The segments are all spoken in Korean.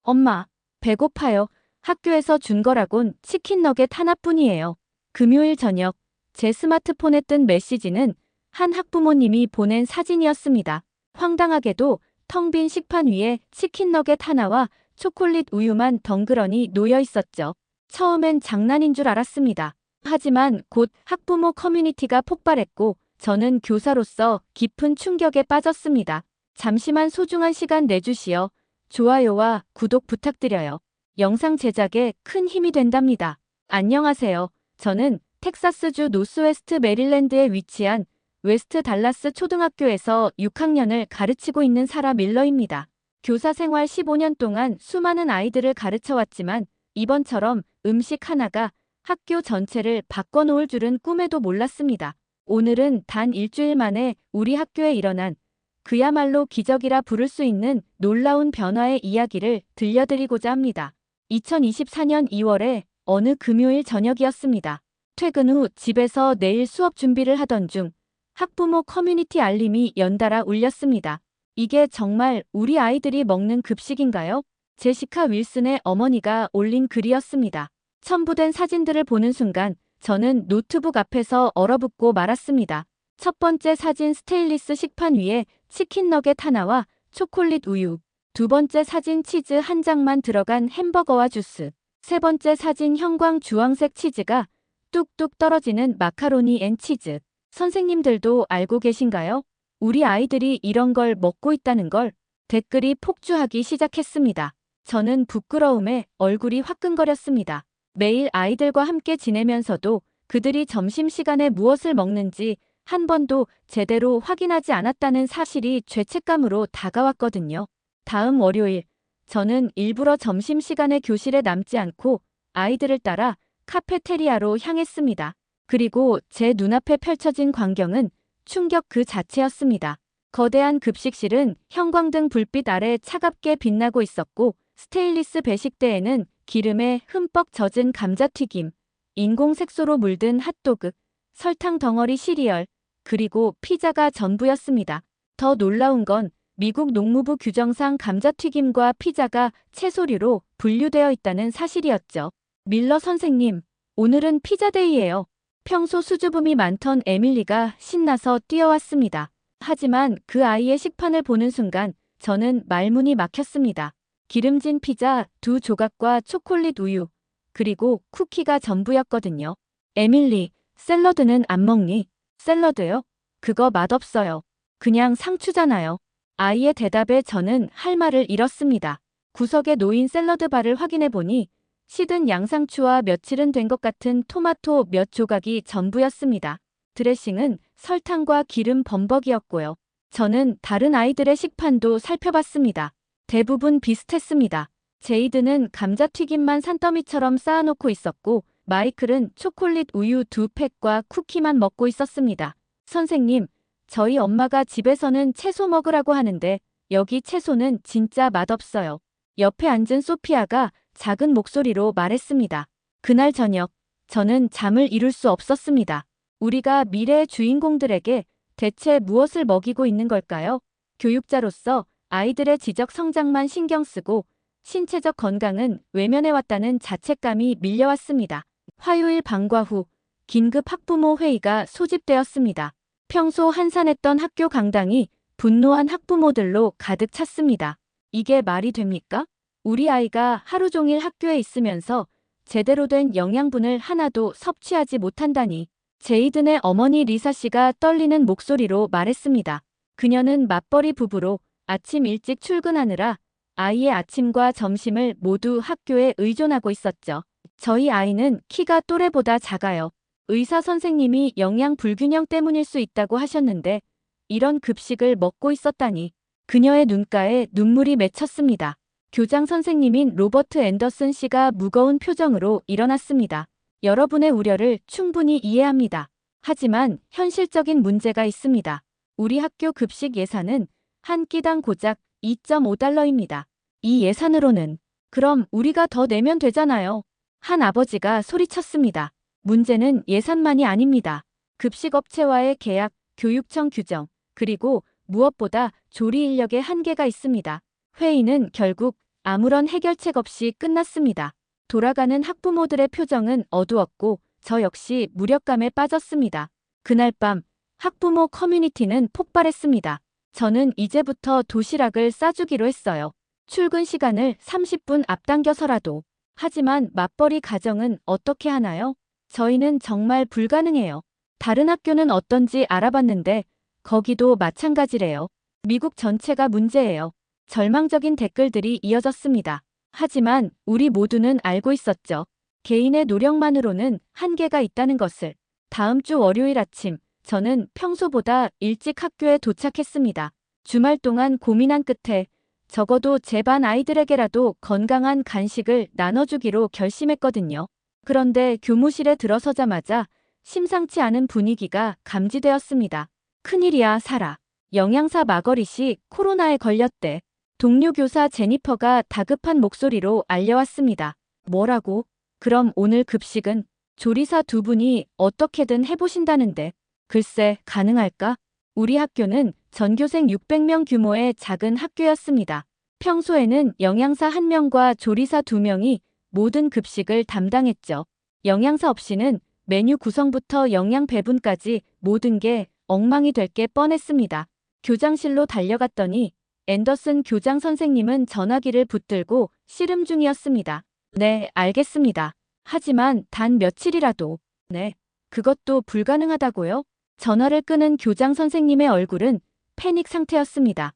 엄마, 배고파요. 학교에서 준 거라곤 치킨 너겟 하나뿐이에요. 금요일 저녁, 제 스마트폰에 뜬 메시지는 한 학부모님이 보낸 사진이었습니다. 황당하게도 텅 빈 식판 위에 치킨 너겟 하나와 초콜릿 우유만 덩그러니 놓여 있었죠. 처음엔 장난인 줄 알았습니다. 하지만 곧 학부모 커뮤니티가 폭발했고 저는 교사로서 깊은 충격에 빠졌습니다. 잠시만 소중한 시간 내주시어 좋아요와 구독 부탁드려요. 영상 제작에 큰 힘이 된답니다. 안녕하세요. 저는 텍사스주 노스웨스트 메릴랜드에 위치한 웨스트 달라스 초등학교에서 6학년을 가르치고 있는 사라 밀러입니다. 교사 생활 15년 동안 수많은 아이들을 가르쳐왔지만 이번처럼 음식 하나가 학교 전체를 바꿔놓을 줄은 꿈에도 몰랐습니다. 오늘은 단 일주일 만에 우리 학교에 일어난 그야말로 기적이라 부를 수 있는 놀라운 변화의 이야기를 들려드리고자 합니다. 2024년 2월에 어느 금요일 저녁이었습니다. 퇴근 후 집에서 내일 수업 준비를 하던 중 학부모 커뮤니티 알림이 연달아 울렸습니다. 이게 정말 우리 아이들이 먹는 급식인가요? 제시카 윌슨의 어머니가 올린 글이었습니다. 첨부된 사진들을 보는 순간 저는 노트북 앞에서 얼어붙고 말았습니다. 첫 번째 사진 스테인리스 식판 위에 치킨 너겟 하나와 초콜릿 우유. 두 번째 사진 치즈 한 장만 들어간 햄버거와 주스. 세 번째 사진 형광 주황색 치즈가 뚝뚝 떨어지는 마카로니 앤 치즈. 선생님들도 알고 계신가요? 우리 아이들이 이런 걸 먹고 있다는 걸. 댓글이 폭주하기 시작했습니다. 저는 부끄러움에 얼굴이 화끈거렸습니다. 매일 아이들과 함께 지내면서도 그들이 점심시간에 무엇을 먹는지 한 번도 제대로 확인하지 않았다는 사실이 죄책감으로 다가왔거든요. 다음 월요일, 저는 일부러 점심시간에 교실에 남지 않고 아이들을 따라 카페테리아로 향했습니다. 그리고 제 눈앞에 펼쳐진 광경은 충격 그 자체였습니다. 거대한 급식실은 형광등 불빛 아래 차갑게 빛나고 있었고 스테인리스 배식대에는 기름에 흠뻑 젖은 감자튀김, 인공 색소로 물든 핫도그, 설탕 덩어리 시리얼, 그리고 피자가 전부였습니다. 더 놀라운 건 미국 농무부 규정상 감자튀김과 피자가 채소류로 분류되어 있다는 사실이었죠. 밀러 선생님, 오늘은 피자데이예요. 평소 수줍음이 많던 에밀리가 신나서 뛰어왔습니다. 하지만 그 아이의 식판을 보는 순간 저는 말문이 막혔습니다. 기름진 피자 2조각과 초콜릿 우유, 그리고 쿠키가 전부였거든요. 에밀리, 샐러드는 안 먹니? 샐러드요? 그거 맛없어요. 그냥 상추잖아요. 아이의 대답에 저는 할 말을 잃었습니다. 구석에 놓인 샐러드 바를 확인해 보니 시든 양상추와 며칠은 된 것 같은 토마토 몇 조각이 전부였습니다. 드레싱은 설탕과 기름 범벅이었고요. 저는 다른 아이들의 식판도 살펴봤습니다. 대부분 비슷했습니다. 제이드는 감자튀김만 산더미처럼 쌓아놓고 있었고 마이클은 초콜릿 우유 2팩과 쿠키만 먹고 있었습니다. 선생님, 저희 엄마가 집에서는 채소 먹으라고 하는데 여기 채소는 진짜 맛없어요. 옆에 앉은 소피아가 작은 목소리로 말했습니다. 그날 저녁, 저는 잠을 이룰 수 없었습니다. 우리가 미래의 주인공들에게 대체 무엇을 먹이고 있는 걸까요? 교육자로서 아이들의 지적 성장만 신경 쓰고 신체적 건강은 외면해왔다는 자책감이 밀려왔습니다. 화요일 방과 후 긴급 학부모 회의가 소집되었습니다. 평소 한산했던 학교 강당이 분노한 학부모들로 가득 찼습니다. 이게 말이 됩니까? 우리 아이가 하루 종일 학교에 있으면서 제대로 된 영양분을 하나도 섭취하지 못한다니. 제이든의 어머니 리사 씨가 떨리는 목소리로 말했습니다. 그녀는 맞벌이 부부로 아침 일찍 출근하느라 아이의 아침과 점심을 모두 학교에 의존하고 있었죠. 저희 아이는 키가 또래보다 작아요. 의사 선생님이 영양 불균형 때문일 수 있다고 하셨는데 이런 급식을 먹고 있었다니. 그녀의 눈가에 눈물이 맺혔습니다. 교장 선생님인 로버트 앤더슨 씨가 무거운 표정으로 일어났습니다. 여러분의 우려를 충분히 이해합니다. 하지만 현실적인 문제가 있습니다. 우리 학교 급식 예산은 한 끼당 고작 2.5달러입니다. 이 예산으로는 그럼 우리가 더 내면 되잖아요. 한 아버지가 소리쳤습니다. 문제는 예산만이 아닙니다. 급식업체와의 계약, 교육청 규정, 그리고 무엇보다 조리 인력의 한계가 있습니다. 회의는 결국 아무런 해결책 없이 끝났습니다. 돌아가는 학부모들의 표정은 어두웠고 저 역시 무력감에 빠졌습니다. 그날 밤 학부모 커뮤니티는 폭발했습니다. 저는 이제부터 도시락을 싸주기로 했어요. 출근 시간을 30분 앞당겨서라도. 하지만 맞벌이 가정은 어떻게 하나요? 저희는 정말 불가능해요. 다른 학교는 어떤지 알아봤는데 거기도 마찬가지래요. 미국 전체가 문제예요. 절망적인 댓글들이 이어졌습니다. 하지만 우리 모두는 알고 있었죠. 개인의 노력만으로는 한계가 있다는 것을. 다음 주 월요일 아침, 저는 평소보다 일찍 학교에 도착했습니다. 주말 동안 고민한 끝에 적어도 제 반 아이들에게라도 건강한 간식을 나눠주기로 결심했거든요. 그런데 교무실에 들어서자마자 심상치 않은 분위기가 감지되었습니다. 큰일이야, 사라. 영양사 마거릿이 코로나에 걸렸대. 동료 교사 제니퍼가 다급한 목소리로 알려왔습니다. 뭐라고? 그럼 오늘 급식은? 조리사 두 분이 어떻게든 해보신다는데. 글쎄, 가능할까? 우리 학교는 전교생 600명 규모의 작은 학교였습니다. 평소에는 영양사 1명과 조리사 2명이 모든 급식을 담당했죠. 영양사 없이는 메뉴 구성부터 영양 배분까지 모든 게 엉망이 될 게 뻔했습니다. 교장실로 달려갔더니 앤더슨 교장 선생님은 전화기를 붙들고 씨름 중이었습니다. 네, 알겠습니다. 하지만 단 며칠이라도. 네, 그것도 불가능하다고요? 전화를 끄는 교장 선생님의 얼굴은 패닉 상태였습니다.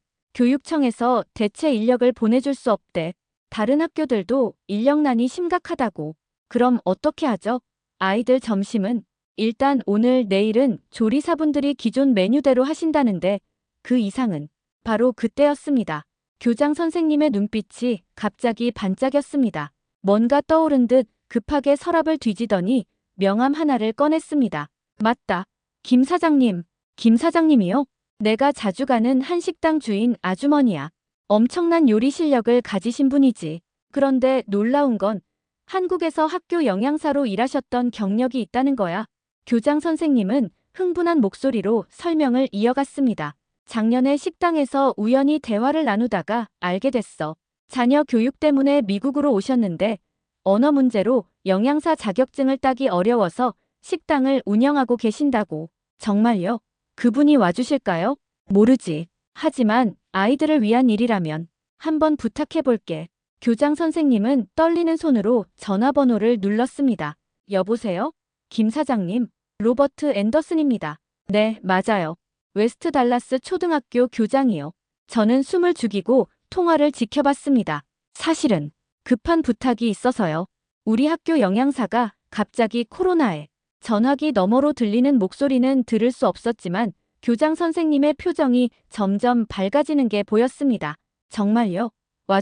교육청에서 대체 인력을 보내줄 수 없대. 다른 학교들도 인력난이 심각하다고. 그럼 어떻게 하죠? 아이들 점심은? 일단 오늘 내일은 조리사분들이 기존 메뉴대로 하신다는데 그 이상은? 바로 그때였습니다. 교장 선생님의 눈빛이 갑자기 반짝였습니다. 뭔가 떠오른 듯 급하게 서랍을 뒤지더니 명함 하나를 꺼냈습니다. 맞다. 김 사장님. 김 사장님이요? 내가 자주 가는 한식당 주인 아주머니야. 엄청난 요리 실력을 가지신 분이지. 그런데 놀라운 건 한국에서 학교 영양사로 일하셨던 경력이 있다는 거야. 교장 선생님은 흥분한 목소리로 설명을 이어갔습니다. 작년에 식당에서 우연히 대화를 나누다가 알게 됐어. 자녀 교육 때문에 미국으로 오셨는데 언어 문제로 영양사 자격증을 따기 어려워서 식당을 운영하고 계신다고. 정말요? 그분이 와주실까요? 모르지. 하지만 아이들을 위한 일이라면 한번 부탁해볼게. 교장 선생님은 떨리는 손으로 전화번호를 눌렀습니다. 여보세요? 김 사장님, 로버트 앤더슨입니다. 네, 맞아요. 웨스트 달라스 초등학교 교장이요. 저는 숨을 죽이고 통화를 지켜봤습니다. 사실은 급한 부탁이 있어서요. 우리 학교 영양사가 갑자기 코로나에. 전화기 너머로 들리는 목소리는 들을 수 없었지만 교장 선생님의 표정이 점점 밝아지는 게 보였습니다. 정말요?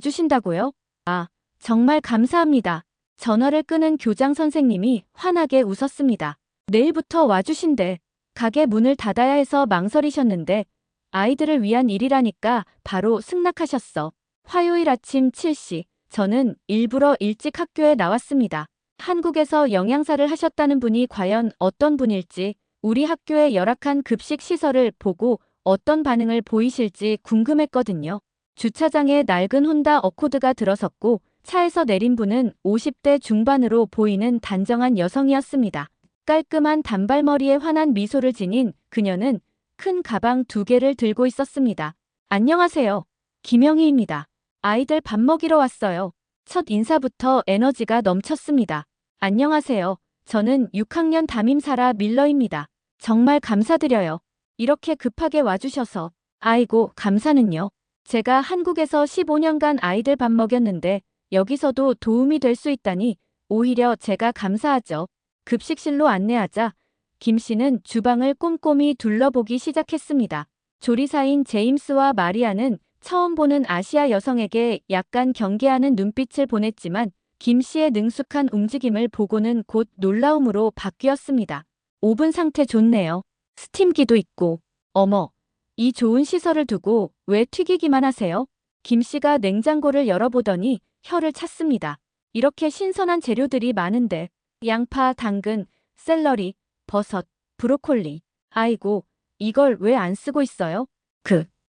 와주신다고요? 아, 정말 감사합니다. 전화를 끄는 교장 선생님이 환하게 웃었습니다. 내일부터 와주신대. 가게 문을 닫아야 해서 망설이셨는데 아이들을 위한 일이라니까 바로 승낙하셨어. 화요일 아침 7시, 저는 일부러 일찍 학교에 나왔습니다. 한국에서 영양사를 하셨다는 분이 과연 어떤 분일지, 우리 학교의 열악한 급식 시설을 보고 어떤 반응을 보이실지 궁금했거든요. 주차장에 낡은 혼다 어코드가 들어섰고 차에서 내린 분은 50대 중반으로 보이는 단정한 여성이었습니다. 깔끔한 단발머리에 환한 미소를 지닌 그녀는 큰 가방 2개를 들고 있었습니다. 안녕하세요. 김영희입니다. 아이들 밥 먹이러 왔어요. 첫 인사부터 에너지가 넘쳤습니다. 안녕하세요. 저는 6학년 담임 사라 밀러입니다. 정말 감사드려요. 이렇게 급하게 와주셔서. 아이고, 감사는요. 제가 한국에서 15년간 아이들 밥 먹였는데 여기서도 도움이 될 수 있다니 오히려 제가 감사하죠. 급식실로 안내하자 김 씨는 주방을 꼼꼼히 둘러보기 시작했습니다. 조리사인 제임스와 마리아는 처음 보는 아시아 여성에게 약간 경계하는 눈빛을 보냈지만 김 씨의 능숙한 움직임을 보고는 곧 놀라움으로 바뀌었습니다. 오븐 상태 좋네요. 스팀기도 있고. 어머, 이 좋은 시설을 두고 왜 튀기기만 하세요? 김 씨가 냉장고를 열어보더니 혀를 찼습니다. 이렇게 신선한 재료들이 많은데 양파, 당근, 샐러리, 버섯, 브로콜리. 아이고, 이걸 왜 안 쓰고 있어요?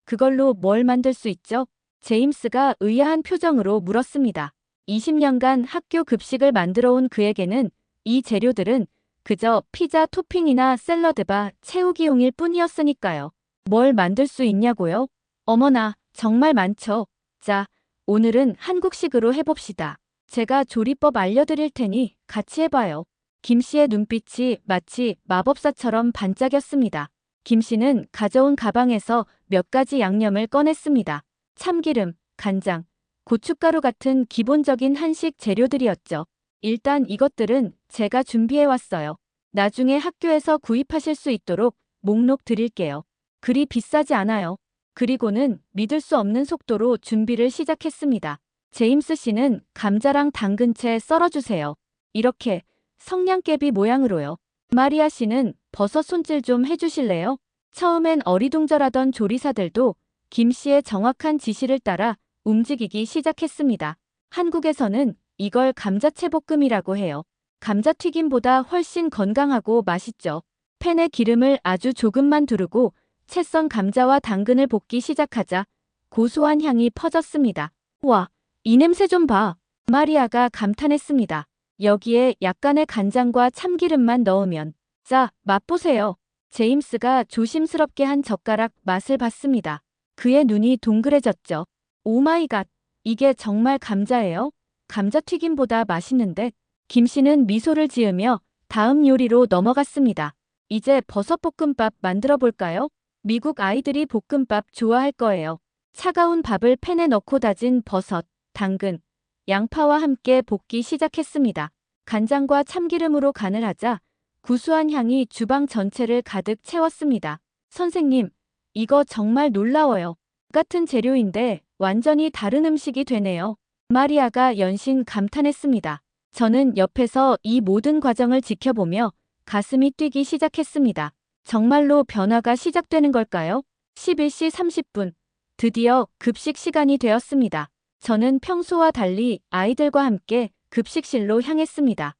그걸로 뭘 만들 수 있죠? 제임스가 의아한 표정으로 물었습니다. 20년간 학교 급식을 만들어 온 그에게는 이 재료들은 그저 피자 토핑이나 샐러드바 채우기용일 뿐이었으니까요. 뭘 만들 수 있냐고요? 어머나, 정말 많죠. 자, 오늘은 한국식으로 해봅시다. 제가 조리법 알려드릴 테니 같이 해봐요. 김 씨의 눈빛이 마치 마법사처럼 반짝였습니다. 김 씨는 가져온 가방에서 몇 가지 양념을 꺼냈습니다. 참기름, 간장, 고춧가루 같은 기본적인 한식 재료들이었죠. 일단 이것들은 제가 준비해왔어요. 나중에 학교에서 구입하실 수 있도록 목록 드릴게요. 그리 비싸지 않아요. 그리고는 믿을 수 없는 속도로 준비를 시작했습니다. 제임스 씨는 감자랑 당근채 썰어주세요. 이렇게 성냥개비 모양으로요. 마리아 씨는 버섯 손질 좀 해주실래요? 처음엔 어리둥절하던 조리사들도 김 씨의 정확한 지시를 따라 움직이기 시작했습니다. 한국에서는 이걸 감자채볶음이라고 해요. 감자튀김보다 훨씬 건강하고 맛있죠. 팬에 기름을 아주 조금만 두르고 채 썬 감자와 당근을 볶기 시작하자 고소한 향이 퍼졌습니다. 와, 이 냄새 좀 봐. 마리아가 감탄했습니다. 여기에 약간의 간장과 참기름만 넣으면. 자, 맛보세요. 제임스가 조심스럽게 한 젓가락 맛을 봤습니다. 그의 눈이 동그래졌죠. 오마이갓, 이게 정말 감자예요? 감자튀김보다 맛있는데? 김 씨는 미소를 지으며 다음 요리로 넘어갔습니다. 이제 버섯볶음밥 만들어 볼까요? 미국 아이들이 볶음밥 좋아할 거예요. 차가운 밥을 팬에 넣고 다진 버섯, 당근, 양파와 함께 볶기 시작했습니다. 간장과 참기름으로 간을 하자 구수한 향이 주방 전체를 가득 채웠습니다. 선생님, 이거 정말 놀라워요. 같은 재료인데 완전히 다른 음식이 되네요. 마리아가 연신 감탄했습니다. 저는 옆에서 이 모든 과정을 지켜보며 가슴이 뛰기 시작했습니다. 정말로 변화가 시작되는 걸까요? 11시 30분. 드디어 급식 시간이 되었습니다. 저는 평소와 달리 아이들과 함께 급식실로 향했습니다.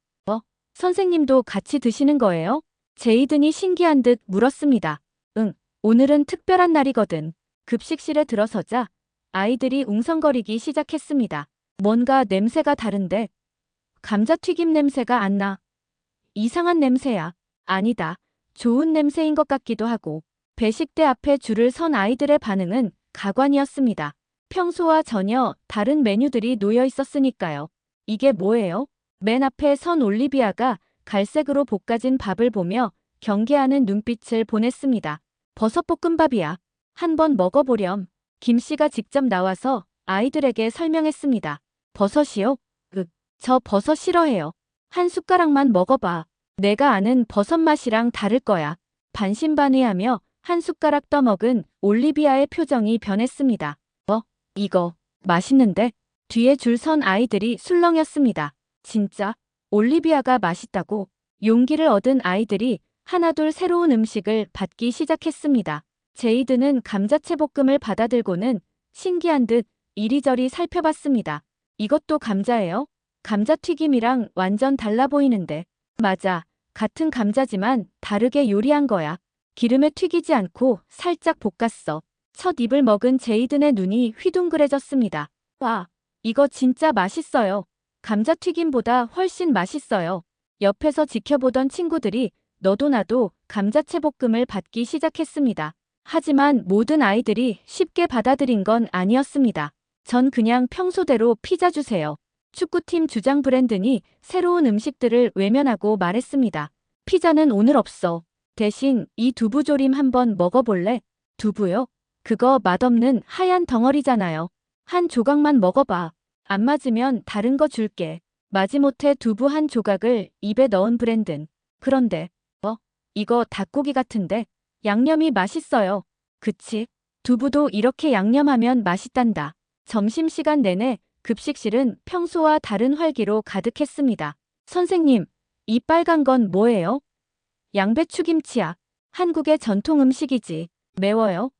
선생님도 같이 드시는 거예요? 제이든이 신기한 듯 물었습니다. 응, 오늘은 특별한 날이거든. 급식실에 들어서자 아이들이 웅성거리기 시작했습니다. 뭔가 냄새가 다른데? 감자튀김 냄새가 안 나. 이상한 냄새야. 아니다. 좋은 냄새인 것 같기도 하고. 배식대 앞에 줄을 선 아이들의 반응은 가관이었습니다. 평소와 전혀 다른 메뉴들이 놓여 있었으니까요. 이게 뭐예요? 맨 앞에 선 올리비아가 갈색으로 볶아진 밥을 보며 경계하는 눈빛을 보냈습니다. 버섯볶음밥이야. 한번 먹어보렴. 김 씨가 직접 나와서 아이들에게 설명했습니다. 버섯이요? 저 버섯 싫어해요. 한 숟가락만 먹어봐. 내가 아는 버섯 맛이랑 다를 거야. 반신반의하며 한 숟가락 떠먹은 올리비아의 표정이 변했습니다. 이거 맛있는데? 뒤에 줄 선 아이들이 술렁였습니다. 진짜? 올리비아가 맛있다고? 용기를 얻은 아이들이 하나둘 새로운 음식을 받기 시작했습니다. 제이드는 감자채볶음을 받아들고는 신기한 듯 이리저리 살펴봤습니다. 이것도 감자예요? 감자튀김이랑 완전 달라 보이는데. 맞아. 같은 감자지만 다르게 요리한 거야. 기름에 튀기지 않고 살짝 볶았어. 첫 입을 먹은 제이든의 눈이 휘둥그레졌습니다. 와, 이거 진짜 맛있어요. 감자튀김보다 훨씬 맛있어요. 옆에서 지켜보던 친구들이 너도 나도 감자채볶음을 받기 시작했습니다. 하지만 모든 아이들이 쉽게 받아들인 건 아니었습니다. 전 그냥 평소대로 피자 주세요. 축구팀 주장 브랜든이 새로운 음식들을 외면하고 말했습니다. 피자는 오늘 없어. 대신 이 두부조림 한번 먹어볼래? 두부요? 그거 맛없는 하얀 덩어리잖아요. 한 조각만 먹어봐. 안 맞으면 다른 거 줄게. 마지못해 두부 한 조각을 입에 넣은 브랜든. 그런데 이거 닭고기 같은데? 양념이 맛있어요. 그치? 두부도 이렇게 양념하면 맛있단다. 점심시간 내내 급식실은 평소와 다른 활기로 가득했습니다. 선생님, 이 빨간 건 뭐예요? 양배추김치야. 한국의 전통 음식이지. 매워요?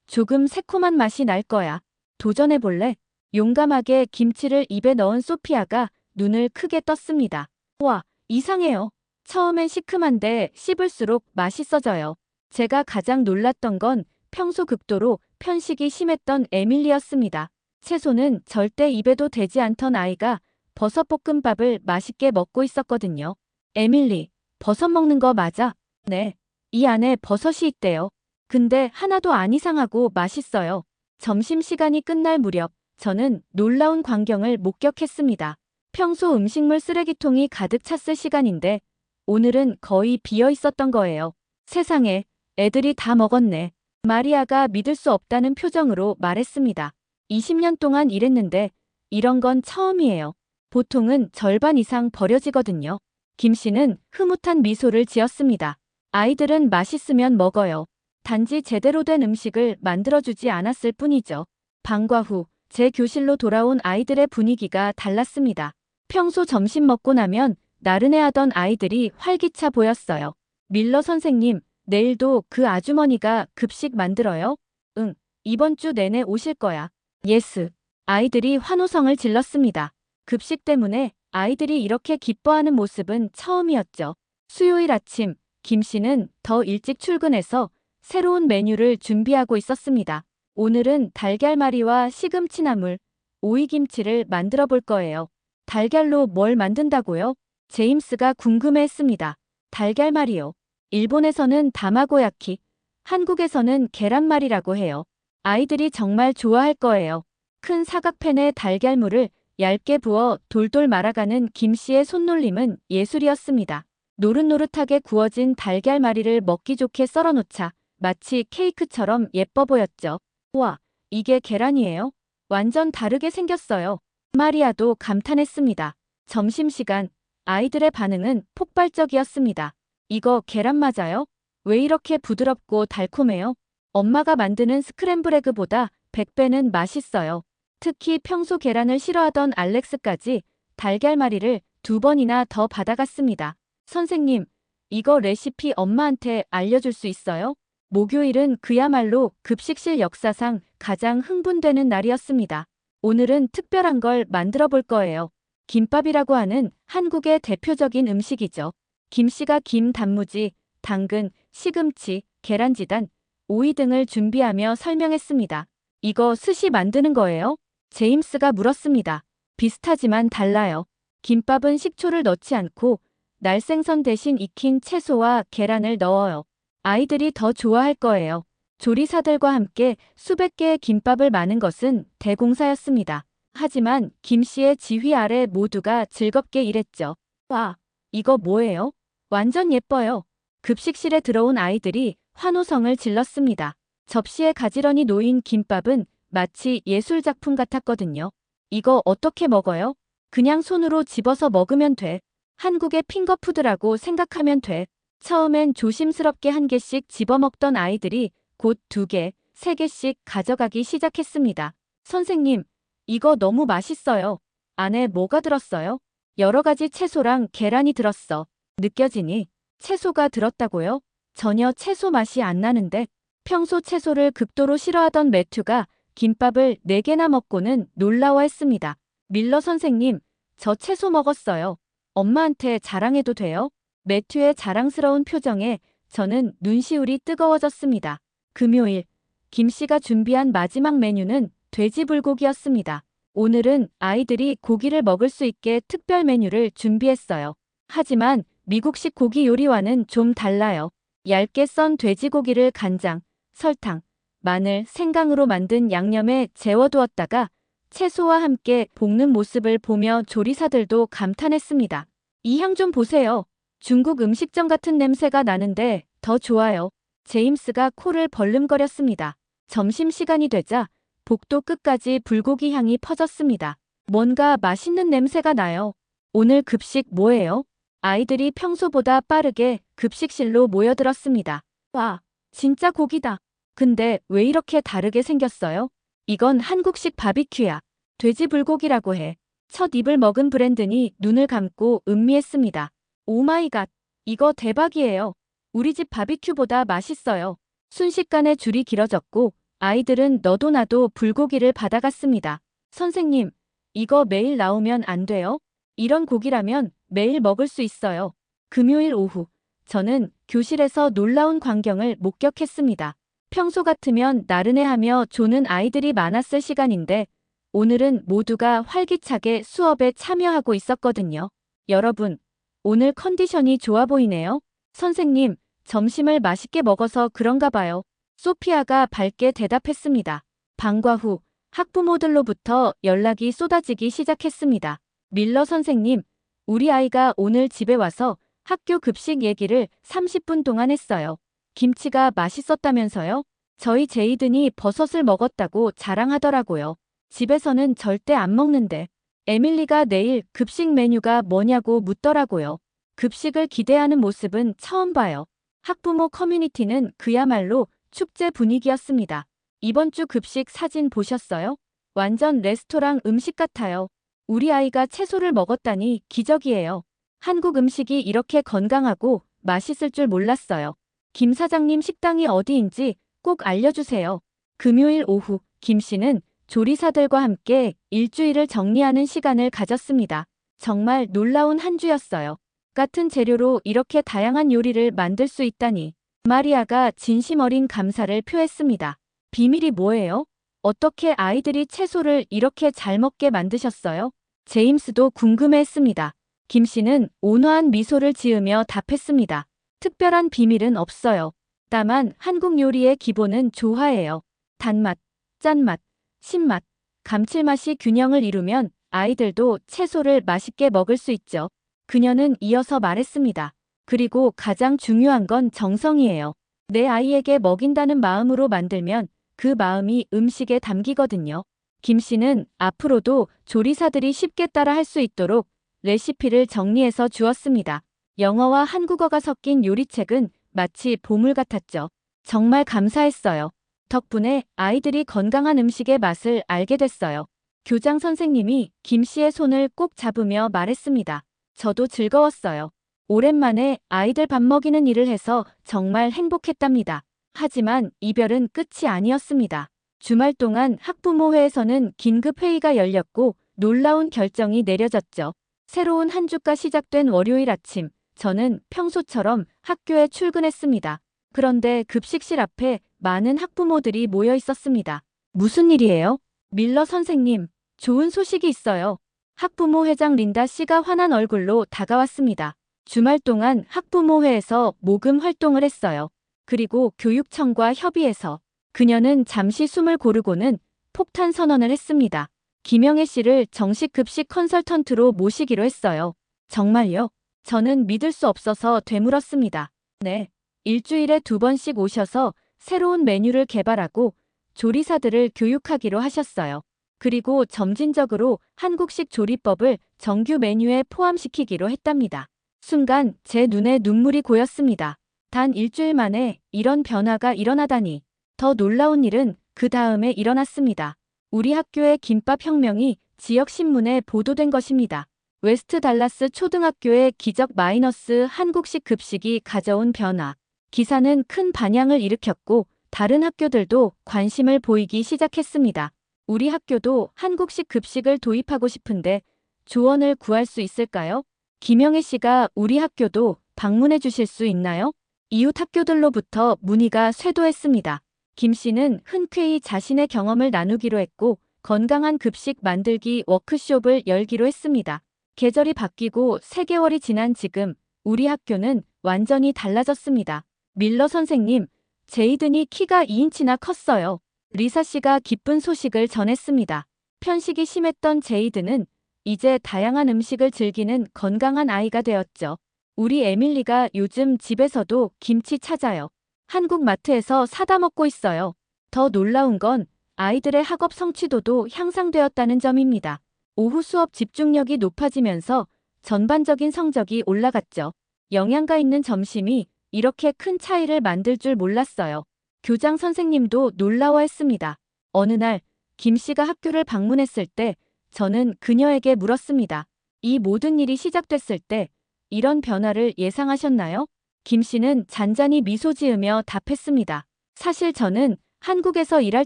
조금 새콤한 맛이 날 거야. 도전해볼래? 용감하게 김치를 입에 넣은 소피아가 눈을 크게 떴습니다. 와, 이상해요. 처음엔 시큼한데 씹을수록 맛있어져요. 제가 가장 놀랐던 건 평소 극도로 편식이 심했던 에밀리였습니다. 채소는 절대 입에도 대지 않던 아이가 버섯볶음밥을 맛있게 먹고 있었거든요. 에밀리, 버섯 먹는 거 맞아? 네. 이 안에 버섯이 있대요. 근데 하나도 안 이상하고 맛있어요. 점심시간이 끝날 무렵 저는 놀라운 광경을 목격했습니다. 평소 음식물 쓰레기통이 가득 찼을 시간인데 오늘은 거의 비어 있었던 거예요. 세상에, 애들이 다 먹었네. 마리아가 믿을 수 없다는 표정으로 말했습니다. 20년 동안 일했는데 이런 건 처음이에요. 보통은 절반 이상 버려지거든요. 김 씨는 흐뭇한 미소를 지었습니다. 아이들은 맛있으면 먹어요. 단지 제대로 된 음식을 만들어주지 않았을 뿐이죠. 방과 후 제 교실로 돌아온 아이들의 분위기가 달랐습니다. 평소 점심 먹고 나면 나른해하던 아이들이 활기차 보였어요. 밀러 선생님, 내일도 그 아주머니가 급식 만들어요? 응, 이번 주 내내 오실 거야. 예스. 아이들이 환호성을 질렀습니다. 급식 때문에 아이들이 이렇게 기뻐하는 모습은 처음이었죠. 수요일 아침, 김 씨는 더 일찍 출근해서 새로운 메뉴를 준비하고 있었습니다. 오늘은 달걀말이와 시금치나물, 오이김치를 만들어 볼 거예요. 달걀로 뭘 만든다고요? 제임스가 궁금해했습니다. 달걀말이요. 일본에서는 다마고야키, 한국에서는 계란말이라고 해요. 아이들이 정말 좋아할 거예요. 큰 사각팬에 달걀물을 얇게 부어 돌돌 말아가는 김 씨의 손놀림은 예술이었습니다. 노릇노릇하게 구워진 달걀말이를 먹기 좋게 썰어놓자 마치 케이크처럼 예뻐 보였죠. 와, 이게 계란이에요? 완전 다르게 생겼어요. 마리아도 감탄했습니다. 점심시간, 아이들의 반응은 폭발적이었습니다. 이거 계란 맞아요? 왜 이렇게 부드럽고 달콤해요? 엄마가 만드는 스크램블 에그보다 100배는 맛있어요. 특히 평소 계란을 싫어하던 알렉스까지 달걀말이를 2번이나 더 받아갔습니다. 선생님, 이거 레시피 엄마한테 알려줄 수 있어요? 목요일은 그야말로 급식실 역사상 가장 흥분되는 날이었습니다. 오늘은 특별한 걸 만들어 볼 거예요. 김밥이라고 하는 한국의 대표적인 음식이죠. 김씨가 김, 단무지, 당근, 시금치, 계란지단, 오이 등을 준비하며 설명했습니다. 이거 스시 만드는 거예요? 제임스가 물었습니다. 비슷하지만 달라요. 김밥은 식초를 넣지 않고 날생선 대신 익힌 채소와 계란을 넣어요. 아이들이 더 좋아할 거예요. 조리사들과 함께 수백 개의 김밥을 마는 것은 대공사였습니다. 하지만 김 씨의 지휘 아래 모두가 즐겁게 일했죠. 와, 이거 뭐예요? 완전 예뻐요. 급식실에 들어온 아이들이 환호성을 질렀습니다. 접시에 가지런히 놓인 김밥은 마치 예술작품 같았거든요. 이거 어떻게 먹어요? 그냥 손으로 집어서 먹으면 돼. 한국의 핑거푸드라고 생각하면 돼. 처음엔 조심스럽게 한 개씩 집어먹던 아이들이 곧 2개, 3개씩 가져가기 시작했습니다. 선생님, 이거 너무 맛있어요. 안에 뭐가 들었어요? 여러 가지 채소랑 계란이 들었어. 느껴지니? 채소가 들었다고요? 전혀 채소 맛이 안 나는데. 평소 채소를 극도로 싫어하던 매튜가 김밥을 4개나 먹고는 놀라워했습니다. 밀러 선생님, 저 채소 먹었어요. 엄마한테 자랑해도 돼요? 매튜의 자랑스러운 표정에 저는 눈시울이 뜨거워졌습니다. 금요일, 김 씨가 준비한 마지막 메뉴는 돼지 불고기였습니다. 오늘은 아이들이 고기를 먹을 수 있게 특별 메뉴를 준비했어요. 하지만 미국식 고기 요리와는 좀 달라요. 얇게 썬 돼지고기를 간장, 설탕, 마늘, 생강으로 만든 양념에 재워두었다가 채소와 함께 볶는 모습을 보며 조리사들도 감탄했습니다. 이 향 좀 보세요. 중국 음식점 같은 냄새가 나는데 더 좋아요. 제임스가 코를 벌름거렸습니다. 점심시간이 되자 복도 끝까지 불고기 향이 퍼졌습니다. 뭔가 맛있는 냄새가 나요. 오늘 급식 뭐예요? 아이들이 평소보다 빠르게 급식실로 모여들었습니다. 와, 진짜 고기다. 근데 왜 이렇게 다르게 생겼어요? 이건 한국식 바비큐야. 돼지 불고기라고 해. 첫 입을 먹은 브랜든이 눈을 감고 음미했습니다. 오마이갓, 이거 대박이에요. 우리 집 바비큐보다 맛있어요. 순식간에 줄이 길어졌고 아이들은 너도 나도 불고기를 받아갔습니다. 선생님, 이거 매일 나오면 안 돼요? 이런 고기라면 매일 먹을 수 있어요. 금요일 오후, 저는 교실에서 놀라운 광경을 목격했습니다. 평소 같으면 나른해하며 조는 아이들이 많았을 시간인데 오늘은 모두가 활기차게 수업에 참여하고 있었거든요. 여러분, 오늘 컨디션이 좋아 보이네요. 선생님, 점심을 맛있게 먹어서 그런가 봐요. 소피아가 밝게 대답했습니다. 방과 후 학부모들로부터 연락이 쏟아지기 시작했습니다. 밀러 선생님, 우리 아이가 오늘 집에 와서 학교 급식 얘기를 30분 동안 했어요. 김치가 맛있었다면서요? 저희 제이든이 버섯을 먹었다고 자랑하더라고요. 집에서는 절대 안 먹는데. 에밀리가 내일 급식 메뉴가 뭐냐고 묻더라고요. 급식을 기대하는 모습은 처음 봐요. 학부모 커뮤니티는 그야말로 축제 분위기였습니다. 이번 주 급식 사진 보셨어요? 완전 레스토랑 음식 같아요. 우리 아이가 채소를 먹었다니 기적이에요. 한국 음식이 이렇게 건강하고 맛있을 줄 몰랐어요. 김 사장님 식당이 어디인지 꼭 알려주세요. 금요일 오후 김 씨는 조리사들과 함께 일주일을 정리하는 시간을 가졌습니다. 정말 놀라운 한 주였어요. 같은 재료로 이렇게 다양한 요리를 만들 수 있다니. 마리아가 진심 어린 감사를 표했습니다. 비밀이 뭐예요? 어떻게 아이들이 채소를 이렇게 잘 먹게 만드셨어요? 제임스도 궁금해했습니다. 김 씨는 온화한 미소를 지으며 답했습니다. 특별한 비밀은 없어요. 다만 한국 요리의 기본은 조화예요. 단맛, 짠맛, 신맛, 감칠맛이 균형을 이루면 아이들도 채소를 맛있게 먹을 수 있죠. 그녀는 이어서 말했습니다. 그리고 가장 중요한 건 정성이에요. 내 아이에게 먹인다는 마음으로 만들면 그 마음이 음식에 담기거든요. 김 씨는 앞으로도 조리사들이 쉽게 따라 할 수 있도록 레시피를 정리해서 주었습니다. 영어와 한국어가 섞인 요리책은 마치 보물 같았죠. 정말 감사했어요. 덕분에 아이들이 건강한 음식의 맛을 알게 됐어요. 교장 선생님이 김 씨의 손을 꼭 잡으며 말했습니다. 저도 즐거웠어요. 오랜만에 아이들 밥 먹이는 일을 해서 정말 행복했답니다. 하지만 이별은 끝이 아니었습니다. 주말 동안 학부모회에서는 긴급 회의가 열렸고 놀라운 결정이 내려졌죠. 새로운 한 주가 시작된 월요일 아침, 저는 평소처럼 학교에 출근했습니다. 그런데 급식실 앞에 많은 학부모들이 모여 있었습니다. 무슨 일이에요? 밀러 선생님, 좋은 소식이 있어요. 학부모 회장 린다 씨가 환한 얼굴로 다가왔습니다. 주말 동안 학부모회에서 모금 활동을 했어요. 그리고 교육청과 협의해서 그녀는 잠시 숨을 고르고는 폭탄 선언을 했습니다. 김영애 씨를 정식 급식 컨설턴트로 모시기로 했어요. 정말요? 저는 믿을 수 없어서 되물었습니다. 네. 일주일에 2번씩 오셔서 새로운 메뉴를 개발하고 조리사들을 교육하기로 하셨어요. 그리고 점진적으로 한국식 조리법을 정규 메뉴에 포함시키기로 했답니다. 순간 제 눈에 눈물이 고였습니다. 단 일주일 만에 이런 변화가 일어나다니. 더 놀라운 일은 그 다음에 일어났습니다. 우리 학교의 김밥 혁명이 지역 신문에 보도된 것입니다. 웨스트 달라스 초등학교의 기적 마이너스 한국식 급식이 가져온 변화. 기사는 큰 반향을 일으켰고 다른 학교들도 관심을 보이기 시작했습니다. 우리 학교도 한국식 급식을 도입하고 싶은데 조언을 구할 수 있을까요? 김영애 씨가 우리 학교도 방문해 주실 수 있나요? 이웃 학교들로부터 문의가 쇄도했습니다. 김 씨는 흔쾌히 자신의 경험을 나누기로 했고 건강한 급식 만들기 워크숍을 열기로 했습니다. 계절이 바뀌고 3개월이 지난 지금 우리 학교는 완전히 달라졌습니다. 밀러 선생님, 제이든이 키가 2인치나 컸어요. 리사 씨가 기쁜 소식을 전했습니다. 편식이 심했던 제이든은 이제 다양한 음식을 즐기는 건강한 아이가 되었죠. 우리 에밀리가 요즘 집에서도 김치 찾아요. 한국 마트에서 사다 먹고 있어요. 더 놀라운 건 아이들의 학업 성취도도 향상되었다는 점입니다. 오후 수업 집중력이 높아지면서 전반적인 성적이 올라갔죠. 영양가 있는 점심이 이렇게 큰 차이를 만들 줄 몰랐어요. 교장 선생님도 놀라워했습니다. 어느 날 김 씨가 학교를 방문했을 때 저는 그녀에게 물었습니다. 이 모든 일이 시작됐을 때 이런 변화를 예상하셨나요? 김 씨는 잔잔히 미소 지으며 답했습니다. 사실 저는 한국에서 일할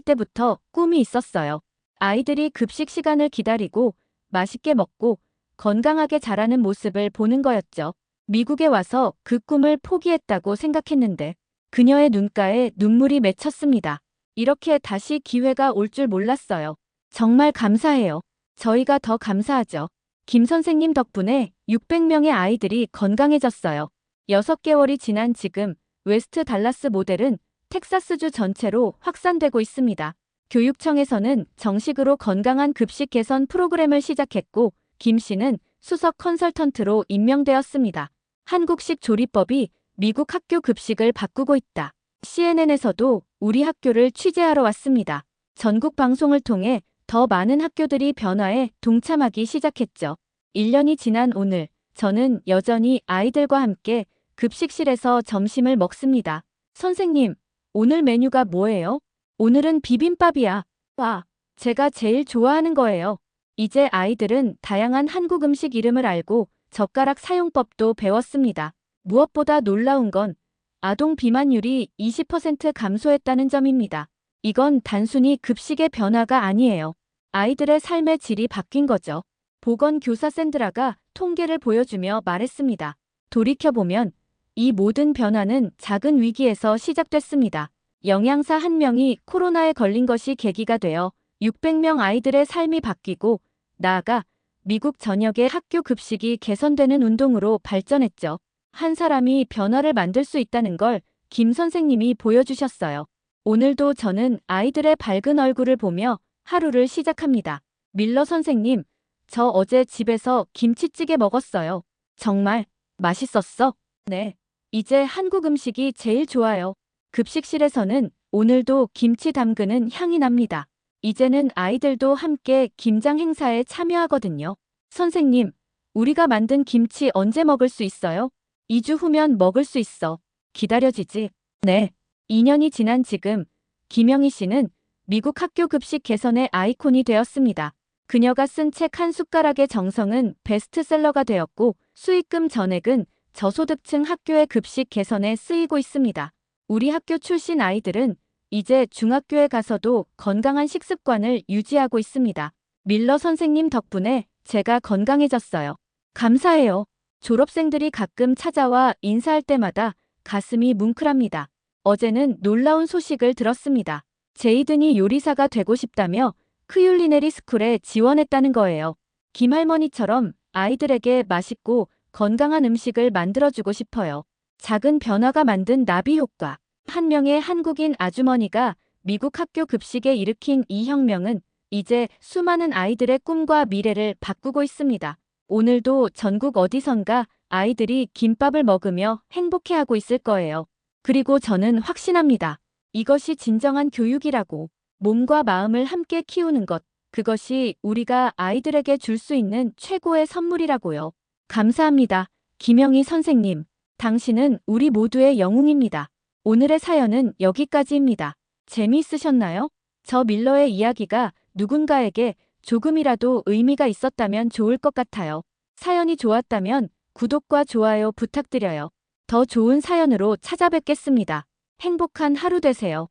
때부터 꿈이 있었어요. 아이들이 급식 시간을 기다리고 맛있게 먹고 건강하게 자라는 모습을 보는 거였죠. 미국에 와서 그 꿈을 포기했다고 생각했는데 그녀의 눈가에 눈물이 맺혔습니다. 이렇게 다시 기회가 올 줄 몰랐어요. 정말 감사해요. 저희가 더 감사하죠. 김 선생님 덕분에 600명의 아이들이 건강해졌어요. 6개월이 지난 지금 웨스트 달라스 모델은 텍사스주 전체로 확산되고 있습니다. 교육청에서는 정식으로 건강한 급식 개선 프로그램을 시작했고 김 씨는 수석 컨설턴트로 임명되었습니다. 한국식 조리법이 미국 학교 급식을 바꾸고 있다. CNN에서도 우리 학교를 취재하러 왔습니다. 전국 방송을 통해 더 많은 학교들이 변화에 동참하기 시작했죠. 1년이 지난 오늘 저는 여전히 아이들과 함께 급식실에서 점심을 먹습니다. 선생님, 오늘 메뉴가 뭐예요? 오늘은 비빔밥이야. 와, 제가 제일 좋아하는 거예요. 이제 아이들은 다양한 한국 음식 이름을 알고 젓가락 사용법도 배웠습니다. 무엇보다 놀라운 건 아동 비만율이 20% 감소했다는 점입니다. 이건 단순히 급식의 변화가 아니에요. 아이들의 삶의 질이 바뀐 거죠. 보건교사 샌드라가 통계를 보여주며 말했습니다. 돌이켜보면 이 모든 변화는 작은 위기에서 시작됐습니다. 영양사 한 명이 코로나에 걸린 것이 계기가 되어 600명 아이들의 삶이 바뀌고 나아가 미국 전역의 학교 급식이 개선되는 운동으로 발전했죠. 한 사람이 변화를 만들 수 있다는 걸 김 선생님이 보여주셨어요. 오늘도 저는 아이들의 밝은 얼굴을 보며 하루를 시작합니다. 밀러 선생님, 저 어제 집에서 김치찌개 먹었어요. 정말 맛있었어? 네. 이제 한국 음식이 제일 좋아요. 급식실에서는 오늘도 김치 담그는 향이 납니다. 이제는 아이들도 함께 김장 행사에 참여하거든요. 선생님, 우리가 만든 김치 언제 먹을 수 있어요? 2주 후면 먹을 수 있어. 기다려지지? 네. 2년이 지난 지금 김영희 씨는 미국 학교 급식 개선의 아이콘이 되었습니다. 그녀가 쓴 책 한 숟가락의 정성은 베스트셀러가 되었고 수익금 전액은 저소득층 학교의 급식 개선에 쓰이고 있습니다. 우리 학교 출신 아이들은 이제 중학교에 가서도 건강한 식습관을 유지하고 있습니다. 밀러 선생님 덕분에 제가 건강해졌어요. 감사해요. 졸업생들이 가끔 찾아와 인사할 때마다 가슴이 뭉클합니다. 어제는 놀라운 소식을 들었습니다. 제이든이 요리사가 되고 싶다며 크율리네리 스쿨에 지원했다는 거예요. 김할머니처럼 아이들에게 맛있고 건강한 음식을 만들어주고 싶어요. 작은 변화가 만든 나비 효과. 한 명의 한국인 아주머니가 미국 학교 급식에 일으킨 이 혁명은 이제 수많은 아이들의 꿈과 미래를 바꾸고 있습니다. 오늘도 전국 어디선가 아이들이 김밥을 먹으며 행복해하고 있을 거예요. 그리고 저는 확신합니다. 이것이 진정한 교육이라고. 몸과 마음을 함께 키우는 것. 그것이 우리가 아이들에게 줄 수 있는 최고의 선물이라고요. 감사합니다. 김영희 선생님. 당신은 우리 모두의 영웅입니다. 오늘의 사연은 여기까지입니다. 재미있으셨나요? 저 밀러의 이야기가 누군가에게 조금이라도 의미가 있었다면 좋을 것 같아요. 사연이 좋았다면 구독과 좋아요 부탁드려요. 더 좋은 사연으로 찾아뵙겠습니다. 행복한 하루 되세요.